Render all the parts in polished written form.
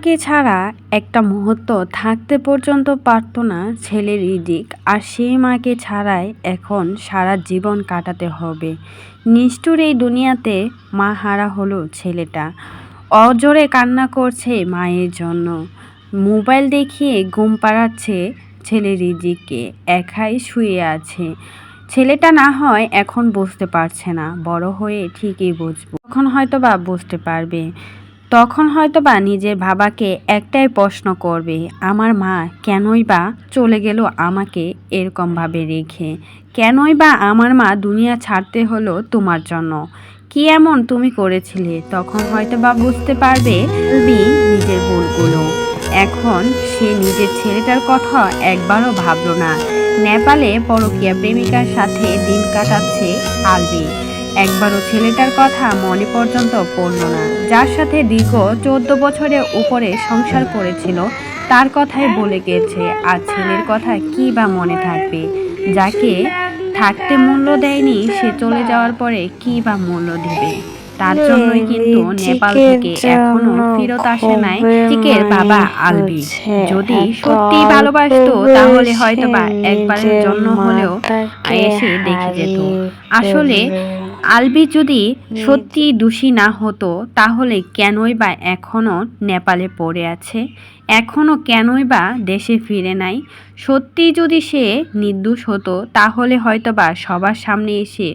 মাকে ছাড়া একটা মুহূর্ত থাকতে পর্যন্ত পারত না ছেলে রিদিক। আর সেই মাকে ছাড়াই এখন সারা জীবন কাটাতে হবে। নিষ্ঠুর এই দুনিয়াতে মা হারা হলো ছেলেটা। অজোরে কান্না করছে মায়ের জন্য। মোবাইল দেখিয়ে ঘুম পাড়াচ্ছে ছেলে রিদিককে। একাই শুয়ে আছে। ছেলেটা না হয় এখন বুঝতে পারছে না, বড় হয়ে ঠিকই বুঝবো। তখন হয়তো বা বুঝতে পারবে। তখন হয়তো বা নিজের বাবাকে একটাই প্রশ্ন করবে, আমার মা কেনই বা চলে গেল আমাকে এরকমভাবে রেখে? কেনই বা আমার মা দুনিয়া ছাড়তে হলো তোমার জন্য? কি এমন তুমি করেছিলে? তখন হয়তো বা বুঝতে পারবে নিজের ভুলগুলো। এখন সে নিজের ছেলেটার কথা একবারও ভাবলো না। নেপালে পরকীয়া প্রেমিকার সাথে দিন কাটাচ্ছে আলবি। একবারও ছেলেটার কথা মনে পর্যন্ত পড়ল না। যার সাথে দীর্ঘ 14 বছরের উপরে সংসার করেছিল তার কথাই বলে গেছে। আর ছেলের কথা কি বা মনে থাকবে? যাকে থাকতে মূল্য দেয়নি সে চলে যাওয়ার পরে কি বা মূল্য দেবে? তার জন্যই কিন্তু নেপাল থেকে এখনো ফেরত আসে নাই রিদিকের বাবা আলবি। যদি সত্যি ভালোবাসতো তাহলে হয়তো বা একবারের জন্য হলেও এসে দেখে যেত। আসলে আলবি যদি সত্যি দোষী না হতো তাহলে কেনই বা এখনো নেপালে পড়ে আছে? এখনো কেনই বা দেশে ফিরে নাই? সত্যি যদি সে নির্দোষ হতো তাহলে হয়তো বা সবার সামনে এসে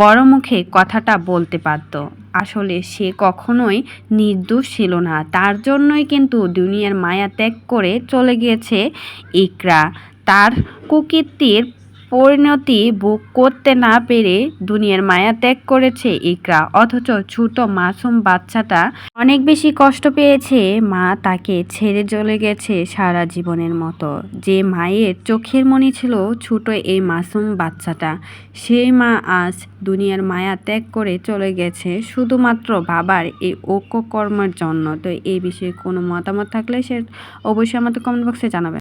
বড় মুখে কথাটা বলতে পারত। আসলে সে কখনোই নির্দোষ ছিল না। তার জন্যই কিন্তু দুনিয়ার মায়া ত্যাগ করে চলে গিয়েছে ইকরা। তার কুকীর্তির পরিণতি ভোগ করতে না পেরে দুনিয়ার মায়া ত্যাগ করেছে ইকরা। অথচ ছোট মাসুম বাচ্চাটা অনেক বেশি কষ্ট পেয়েছে। মা তাকে ছেড়ে চলে গেছে সারা জীবনের মতো। যে মায়ের চোখের মণি ছিল ছোট এই মাসুম বাচ্চাটা, সেই মা আজ দুনিয়ার মায়া ত্যাগ করে চলে গেছে শুধুমাত্র বাবার এই অকর্মের জন্য। তো এই বিষয়ে কোনো মতামত থাকলে সে অবশ্যই আমাদের কমেন্ট বক্সে জানাবেন।